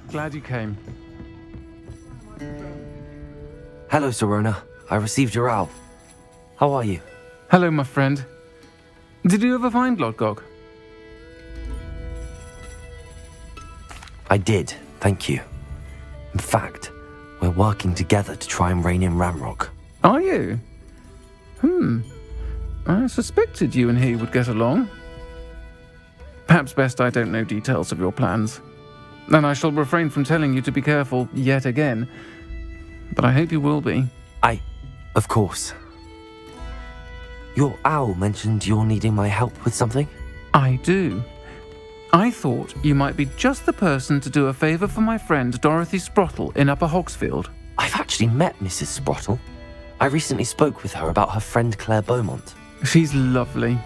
Glad you came. Hello, Serona. I received your owl. How are you? Hello, my friend. Did you ever find Lodgok? I did, thank you. In fact, we're working together to try and rein in Ramrock. Are you? I suspected you and he would get along. Perhaps best I don't know details of your plans. And I shall refrain from telling you to be careful yet again. But I hope you will be. Of course. Your owl mentioned you're needing my help with something? I do. I thought you might be just the person to do a favour for my friend Dorothy Sprottle in Upper Hogsfield. I've actually met Mrs. Sprottle. I recently spoke with her about her friend Claire Beaumont. She's lovely.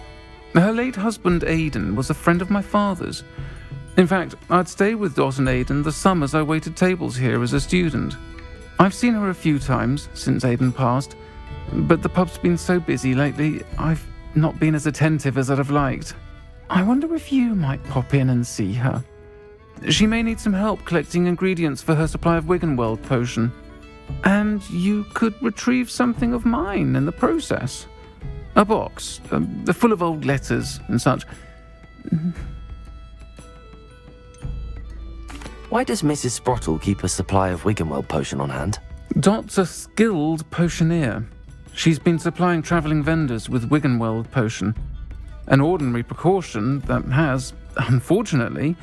Her late husband Aidan was a friend of my father's. In fact, I'd stay with Dot and Aidan the summers I waited tables here as a student. I've seen her a few times since Aidan passed, but the pub's been so busy lately, I've not been as attentive as I'd have liked. I wonder if you might pop in and see her. She may need some help collecting ingredients for her supply of Wiggenweld potion. And you could retrieve something of mine in the process. A box, full of old letters and such. Why does Mrs. Sprottle keep a supply of Wiggenweld potion on hand? Dot's a skilled potioneer. She's been supplying travelling vendors with Wiggenweld potion. An ordinary precaution that has, unfortunately,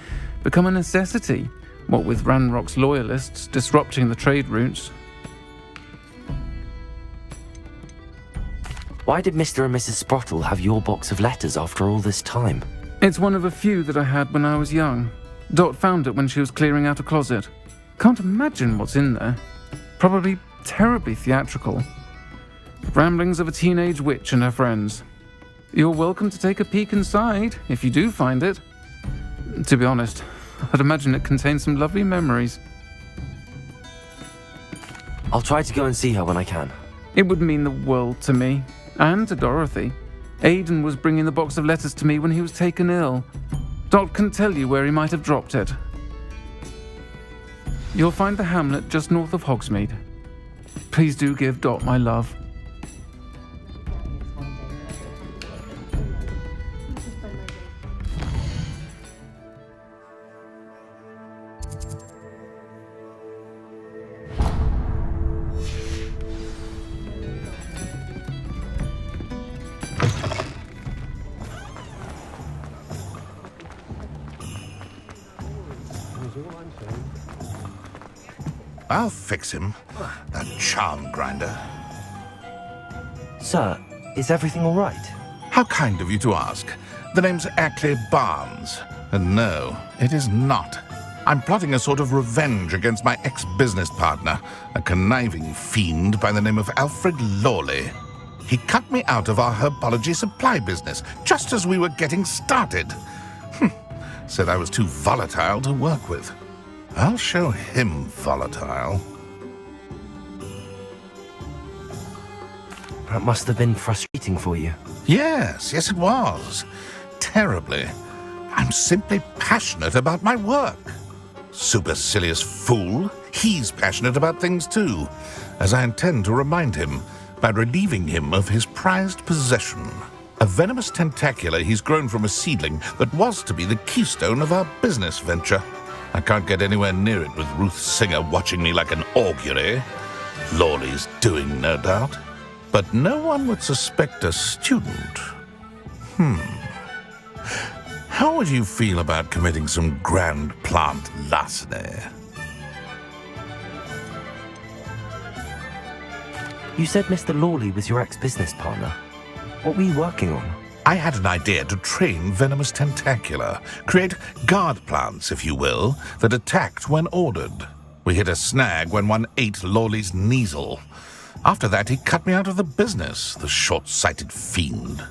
become a necessity, what with Ranrock's loyalists disrupting the trade routes. Why did Mr. and Mrs. Sprottle have your box of letters after all this time? It's one of a few that I had when I was young. Dot found it when she was clearing out a closet. Can't imagine what's in there. Probably terribly theatrical. Ramblings of a teenage witch and her friends. You're welcome to take a peek inside, if you do find it. To be honest, I'd imagine it contains some lovely memories. I'll try to go and see her when I can. It would mean the world to me, and to Dorothy. Aidan was bringing the box of letters to me when he was taken ill. Dot can tell you where he might have dropped it. You'll find the hamlet just north of Hogsmeade. Please do give Dot my love. I'll fix him, that charm grinder. Sir, is everything all right? How kind of you to ask. The name's Ackley Barnes. And no, it is not. I'm plotting a sort of revenge against my ex-business partner, a conniving fiend by the name of Alfred Lawley. He cut me out of our herbology supply business just as we were getting started. Said I was too volatile to work with. I'll show him volatile. That must have been frustrating for you. Yes, it was. Terribly. I'm simply passionate about my work. Supercilious fool. He's passionate about things too, as I intend to remind him by relieving him of his prized possession. A venomous tentacular he's grown from a seedling that was to be the keystone of our business venture. I can't get anywhere near it with Ruth Singer watching me like an augury. Lawley's doing, no doubt. But no one would suspect a student. How would you feel about committing some grand plant larceny? You said Mr. Lawley was your ex-business partner. What were you working on? I had an idea to train venomous tentacula, create guard plants, if you will, that attacked when ordered. We hit a snag when one ate Lawley's Kneasel. After that, he cut me out of the business, the short-sighted fiend.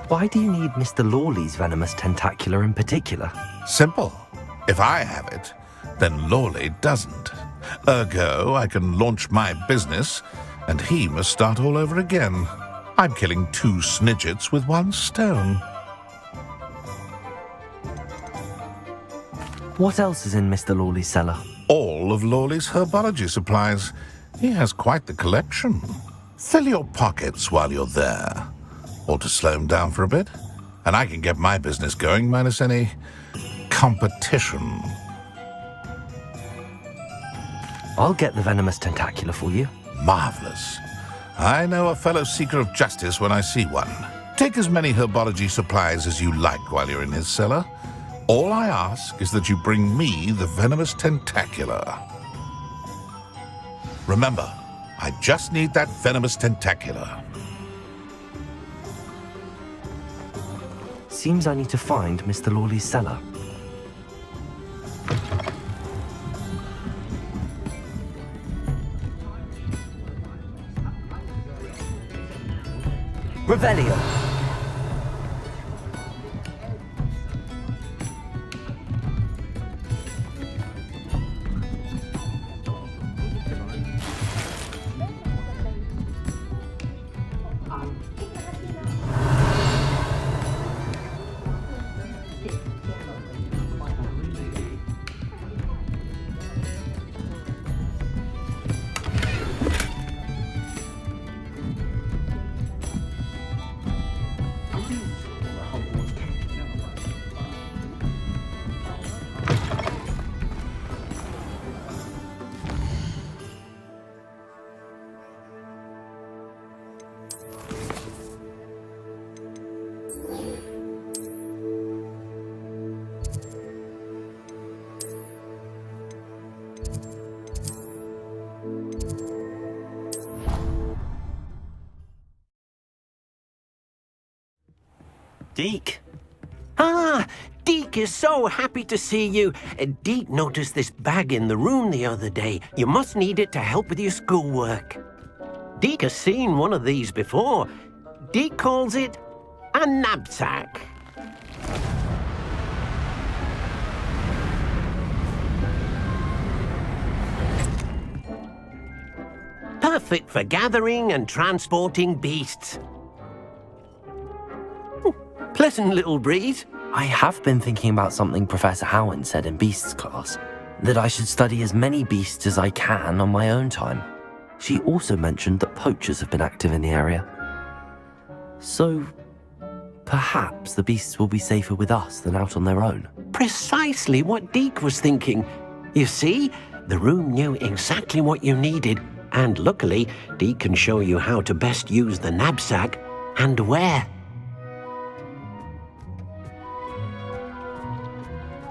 Why do you need Mr. Lawley's venomous tentacular in particular? Simple. If I have it, then Lawley doesn't. Ergo, I can launch my business, and he must start all over again. I'm killing two snidgets with one stone. What else is in Mr. Lawley's cellar? All of Lawley's herbology supplies. He has quite the collection. Fill your pockets while you're there. Or to slow him down for a bit. And I can get my business going minus any competition. I'll get the venomous tentacula for you. Marvelous. I know a fellow seeker of justice when I see one. Take as many herbology supplies as you like while you're in his cellar. All I ask is that you bring me the venomous tentacula. Remember, I just need that venomous tentacula. Seems I need to find Mr. Lawley's cellar. Revelio. Deke? Ah, Deke is so happy to see you. Deke noticed this bag in the room the other day. You must need it to help with your schoolwork. Deke has seen one of these before. Deke calls it a knapsack. Perfect for gathering and transporting beasts. Pleasant little breeze. I have been thinking about something Professor Howard said in Beasts class, that I should study as many beasts as I can on my own time. She also mentioned that poachers have been active in the area. So, perhaps the beasts will be safer with us than out on their own. Precisely what Deke was thinking. You see, the room knew exactly what you needed, and luckily, Deke can show you how to best use the knapsack and where.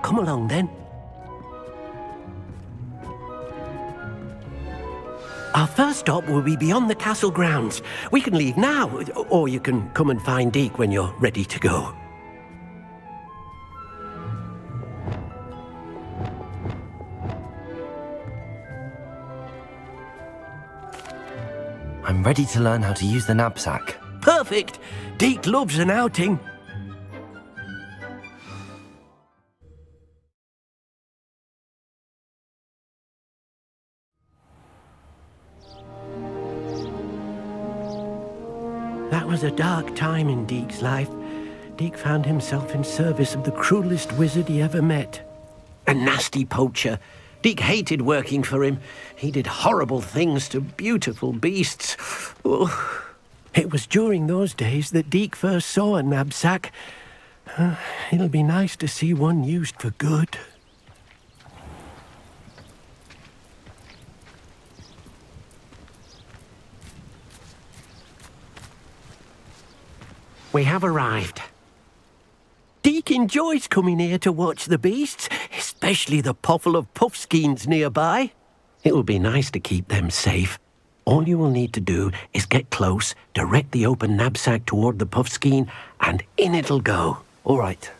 Come along, then. Our first stop will be beyond the castle grounds. We can leave now, or you can come and find Deke when you're ready to go. I'm ready to learn how to use the knapsack. Perfect! Deke loves an outing. That was a dark time in Deke's life. Deke found himself in service of the cruelest wizard he ever met. A nasty poacher. Deke hated working for him. He did horrible things to beautiful beasts. Oh. It was during those days that Deke first saw a knapsack. It'll be nice to see one used for good. We have arrived. Deke enjoys coming here to watch the beasts, especially the potful of puffskeins nearby. It will be nice to keep them safe. All you will need to do is get close, direct the open knapsack toward the puffskein, and in it'll go. All right.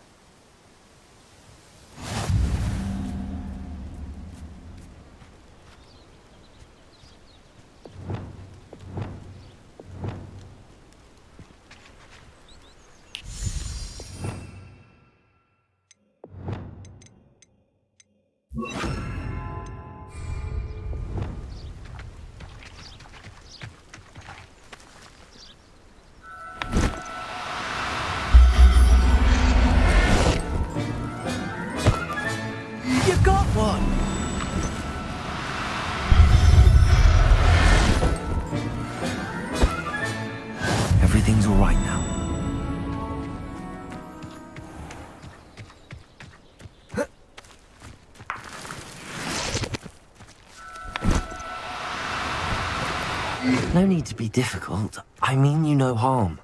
No need to be difficult. I mean you no harm.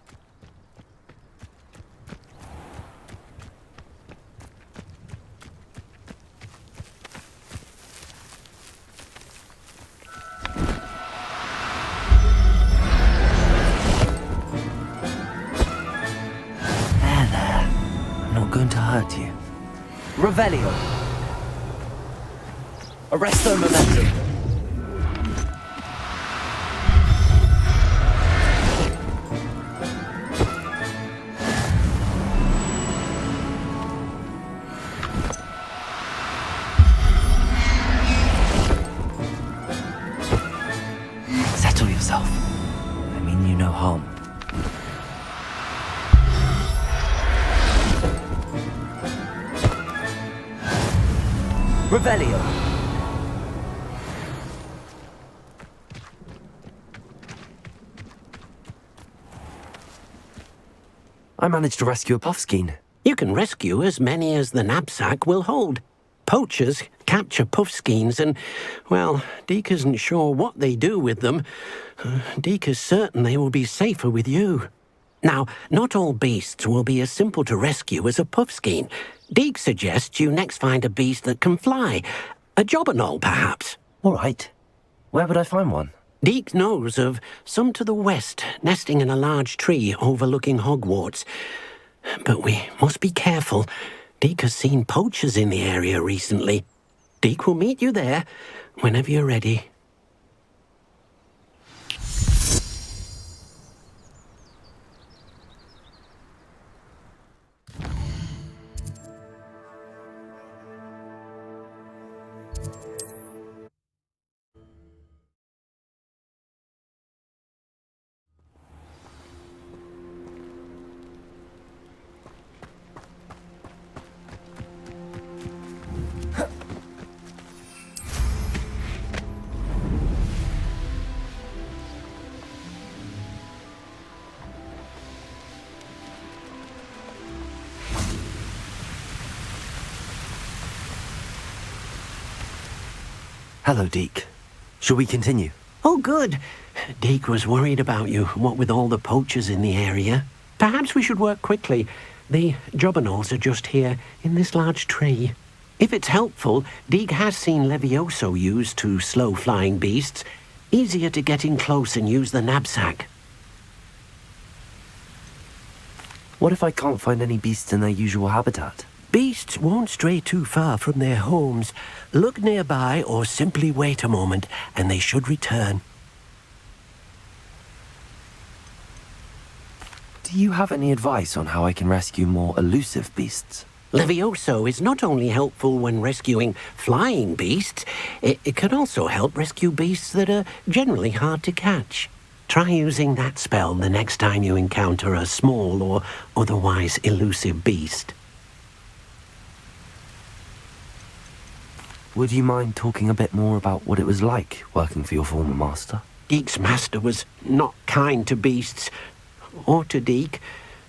There. I'm not going to hurt you. Revelio. Arresto momentum. Settle yourself. I mean you no harm. Revelio. I managed to rescue a puffskein. You can rescue as many as the knapsack will hold. Poachers capture puffskeins and, well, Deke isn't sure what they do with them. Deke is certain they will be safer with you. Now, not all beasts will be as simple to rescue as a puffskein. Deke suggests you next find a beast that can fly. A jobberknoll, perhaps. All right. Where would I find one? Deke knows of some to the west, nesting in a large tree overlooking Hogwarts. But we must be careful. Deke has seen poachers in the area recently. Deke will meet you there whenever you're ready. Hello, Deke. Shall we continue? Oh, good. Deke was worried about you, what with all the poachers in the area. Perhaps we should work quickly. The jobberknolls are just here, in this large tree. If it's helpful, Deke has seen Levioso used to slow flying beasts. Easier to get in close and use the knapsack. What if I can't find any beasts in their usual habitat? Beasts won't stray too far from their homes. Look nearby or simply wait a moment, and they should return. Do you have any advice on how I can rescue more elusive beasts? Levioso is not only helpful when rescuing flying beasts, it can also help rescue beasts that are generally hard to catch. Try using that spell the next time you encounter a small or otherwise elusive beast. Would you mind talking a bit more about what it was like working for your former master? Deke's master was not kind to beasts, or to Deke.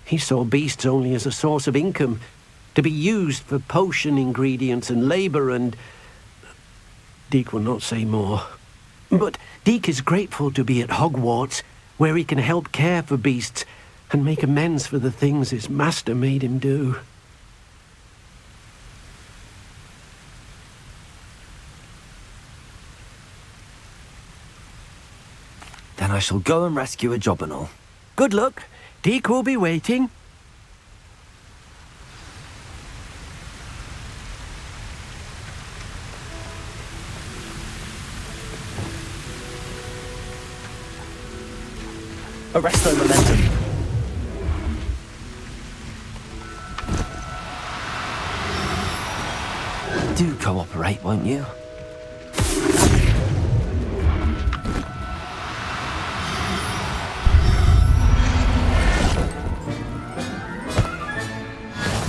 He saw beasts only as a source of income, to be used for potion ingredients and labour, and Deke will not say more. But Deke is grateful to be at Hogwarts, where he can help care for beasts and make amends for the things his master made him do. Then I shall go and rescue a jobberknoll. Good luck. Deke will be waiting. Arresto momentum. Do cooperate, won't you?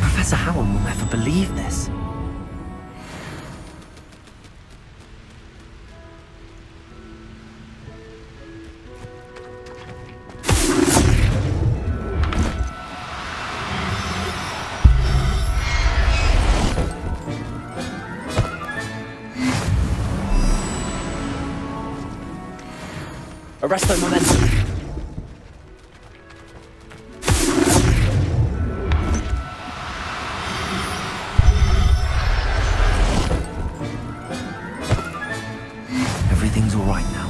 Professor Howard will never believe this. Arresto momentum. Everything's all right now.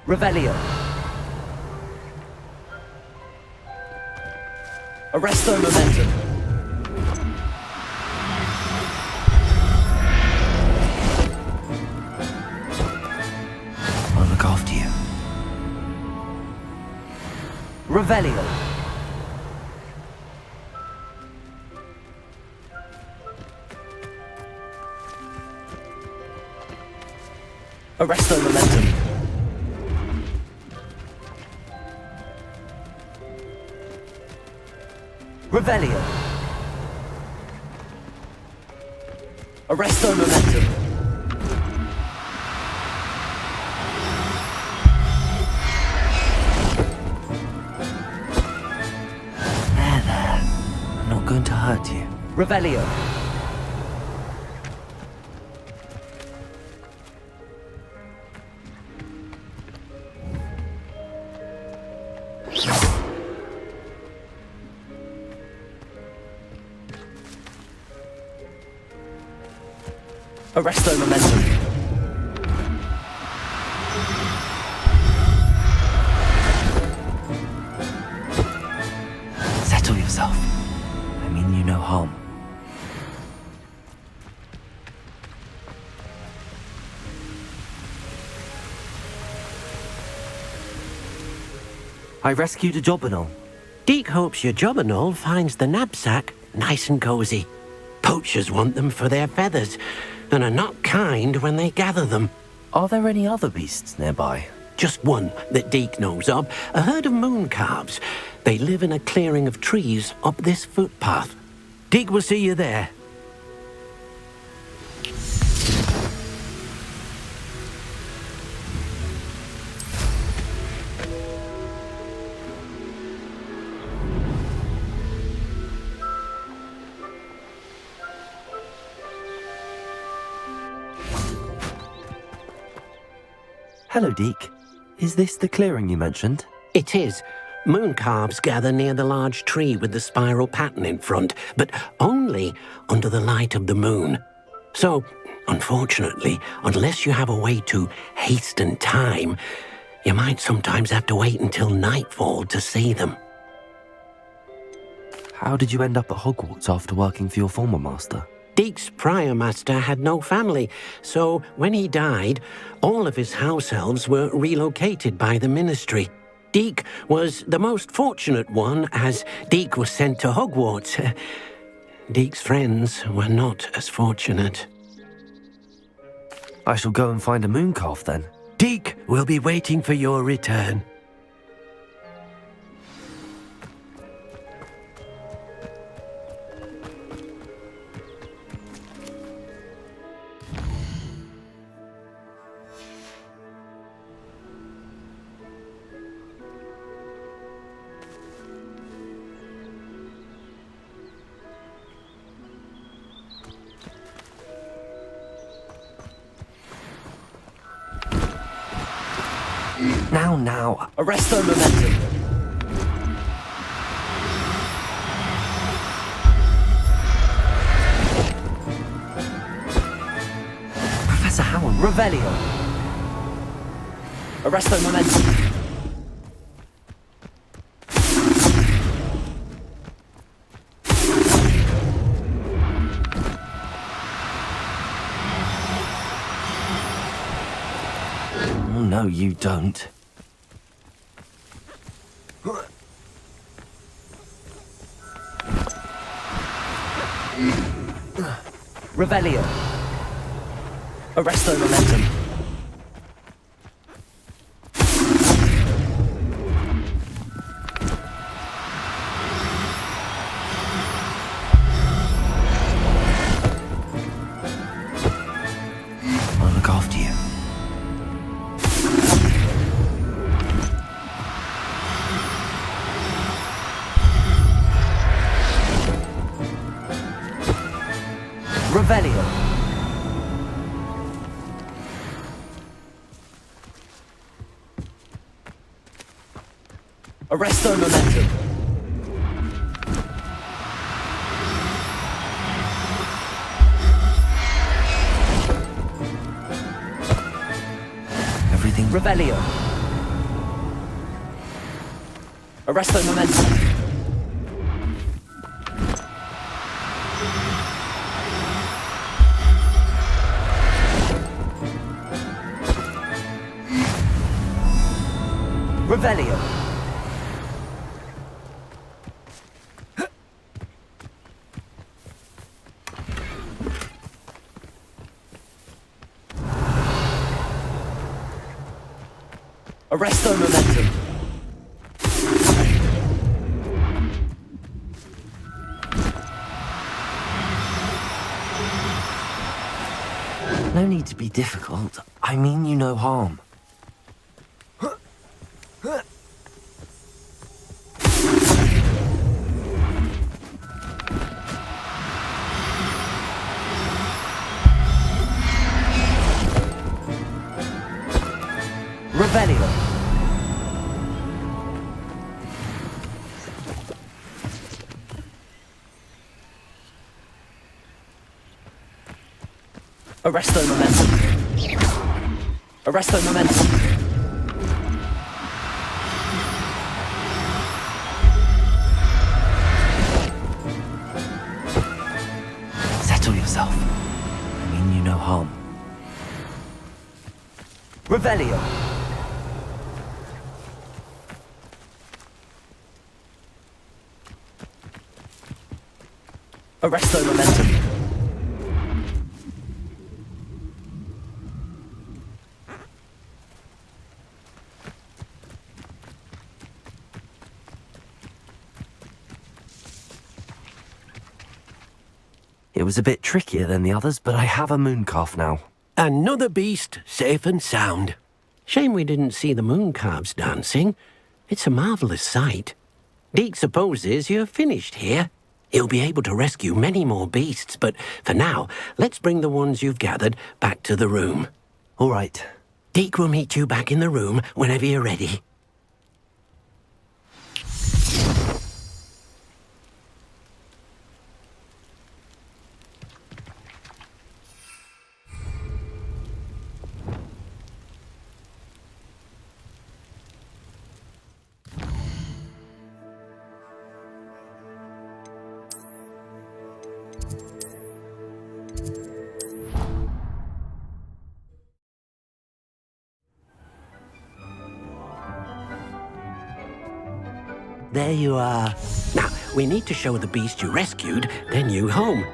Revelio. Arresto momentum. I'll look after you. Revelio. Arresto momentum. Revelio. Arresto momentum. There. I'm not going to hurt you. Revelio. Arresto momentum. Settle yourself. I mean you no harm. I rescued a Jobberknoll. Deke hopes your Jobberknoll finds the knapsack nice and cozy. Poachers want them for their feathers, and are not kind when they gather them. Are there any other beasts nearby? Just one that Deke knows of, a herd of moon calves. They live in a clearing of trees up this footpath. Deke will see you there. Hello, Deke. Is this the clearing you mentioned? It is. Moon calves gather near the large tree with the spiral pattern in front, but only under the light of the moon. So, unfortunately, unless you have a way to hasten time, you might sometimes have to wait until nightfall to see them. How did you end up at Hogwarts after working for your former master? Deke's prior master had no family, so when he died, all of his house elves were relocated by the ministry. Deke was the most fortunate one, as Deke was sent to Hogwarts. Deke's friends were not as fortunate. I shall go and find a moon calf then. Deke will be waiting for your return. Now. Arresto momentum. Professor Howard. Revelio. Arresto momentum. Oh, no, you don't. Revelio. Arresto momentum. I'll look after you. Revelio. Arresto momentum. Everything Revelio. Arresto momentum. Revelio. Arresto momentum. No need to be difficult. I mean you no harm. Revelio. Arresto momentum. Arresto momentum. Settle yourself. I mean you no harm. Revelio. Arresto momentum. It was a bit trickier than the others, but I have a mooncalf now. Another beast, safe and sound. Shame we didn't see the mooncalves dancing. It's a marvellous sight. Deke supposes you're finished here. He'll be able to rescue many more beasts, but for now, let's bring the ones you've gathered back to the room. All right. Deke will meet you back in the room whenever you're ready. There you are. Now, we need to show the beast you rescued their new home.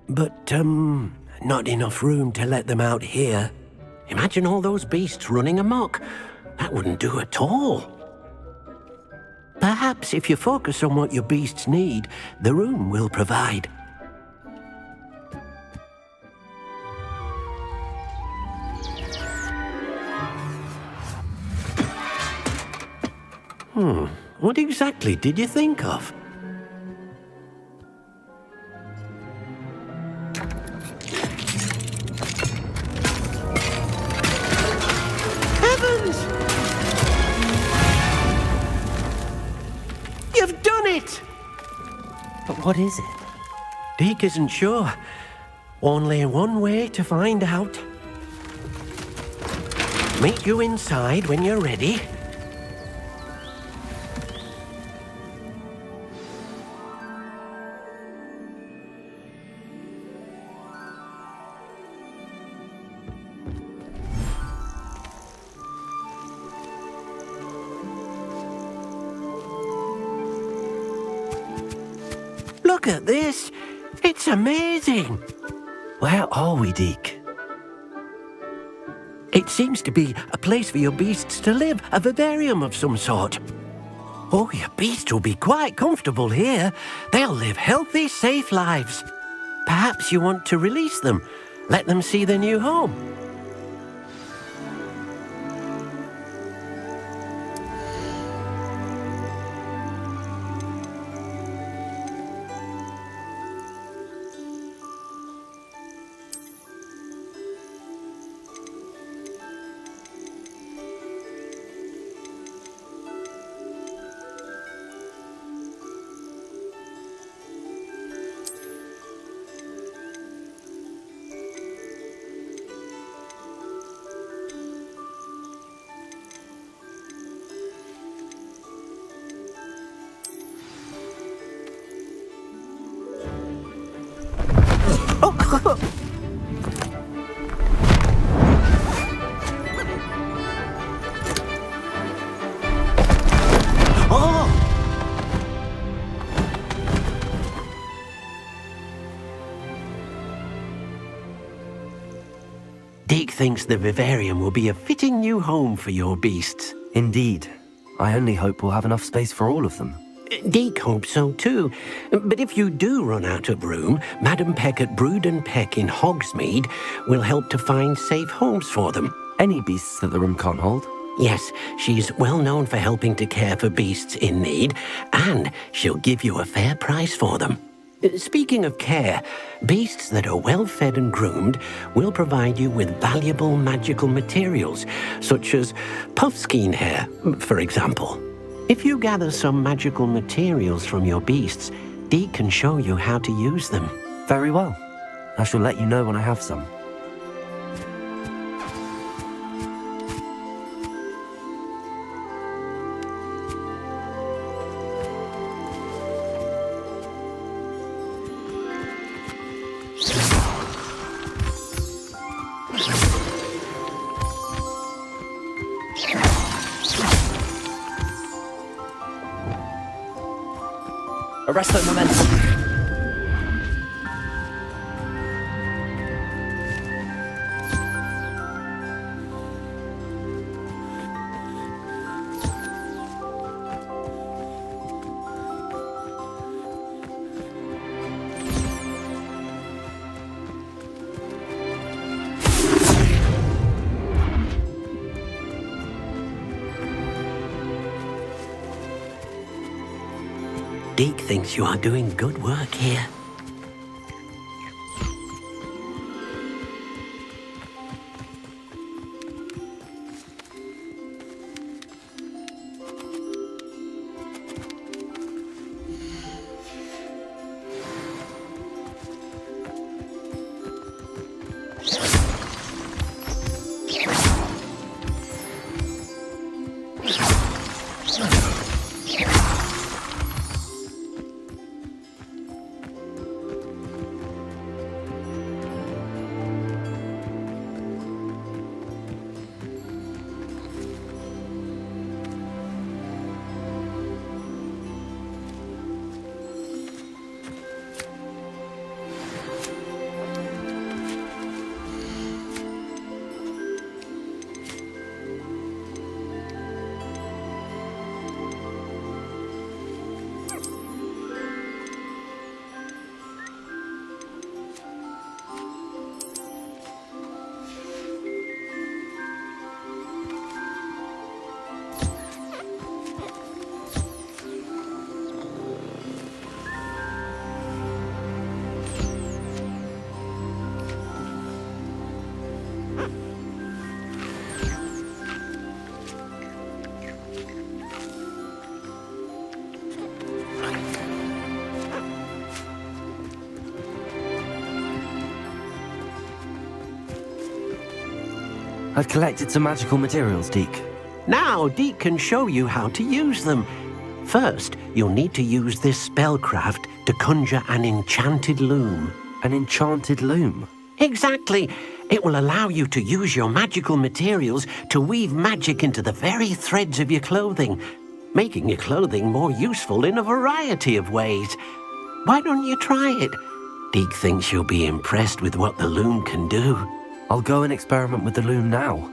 But, not enough room to let them out here. Imagine all those beasts running amok. That wouldn't do at all. Perhaps if you focus on what your beasts need, the room will provide. What exactly did you think of? Heavens! You've done it! But what is it? Deke isn't sure. Only one way to find out. Meet you inside when you're ready. Look at this. It's amazing. Where are we, Deke? It seems to be a place for your beasts to live, a vivarium of some sort. Oh, your beasts will be quite comfortable here. They'll live healthy, safe lives. Perhaps you want to release them, let them see their new home. Deke thinks the vivarium will be a fitting new home for your beasts. Indeed. I only hope we'll have enough space for all of them. Deke hopes so too. But if you do run out of room, Madam Peck at Brood and Peck in Hogsmeade will help to find safe homes for them. Any beasts that the room can't hold? Yes, she's well known for helping to care for beasts in need, and she'll give you a fair price for them. Speaking of care, beasts that are well fed and groomed will provide you with valuable magical materials, such as puffskein hair, for example. If you gather some magical materials from your beasts, Deke can show you how to use them. Very well. I shall let you know when I have some. Arrest the momentum. Deke thinks you are doing good work here. I've collected some magical materials, Deke. Now Deke can show you how to use them. First, you'll need to use this spellcraft to conjure an enchanted loom. An enchanted loom? Exactly. It will allow you to use your magical materials to weave magic into the very threads of your clothing, making your clothing more useful in a variety of ways. Why don't you try it? Deke thinks you'll be impressed with what the loom can do. I'll go and experiment with the loom now.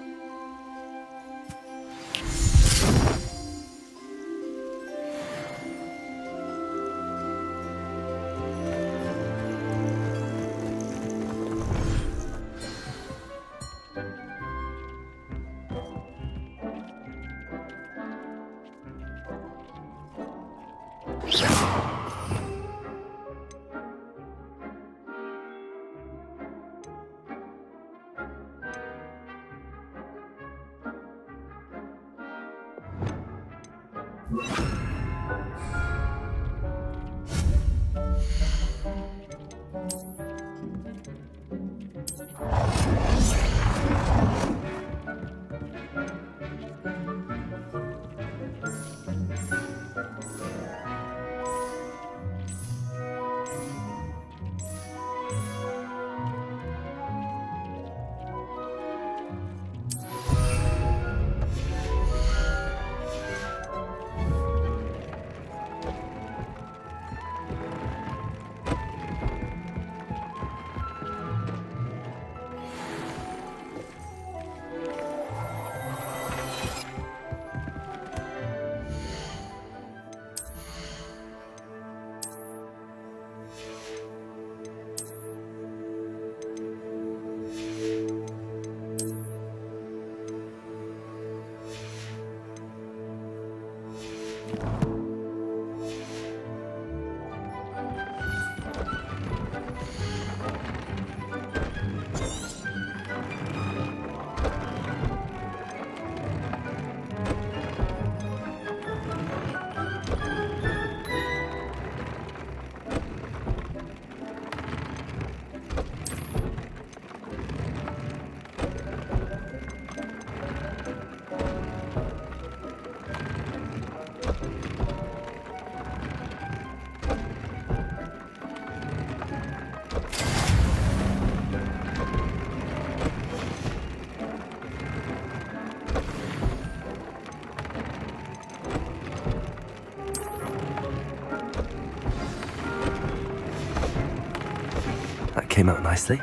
That came out nicely.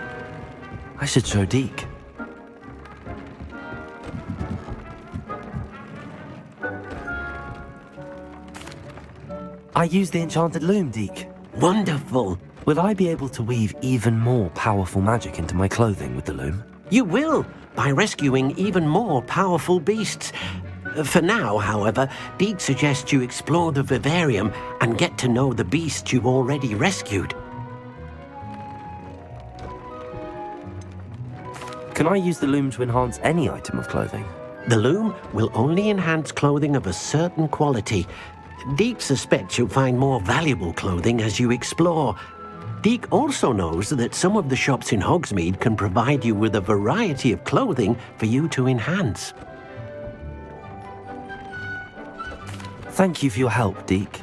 I should show Deke. I used the enchanted loom, Deke. Wonderful. Will I be able to weave even more powerful magic into my clothing with the loom? You will, by rescuing even more powerful beasts. For now, however, Deke suggests you explore the vivarium and get to know the beasts you've already rescued. Can I use the loom to enhance any item of clothing? The loom will only enhance clothing of a certain quality. Deke suspects you'll find more valuable clothing as you explore. Deke also knows that some of the shops in Hogsmeade can provide you with a variety of clothing for you to enhance. Thank you for your help, Deke.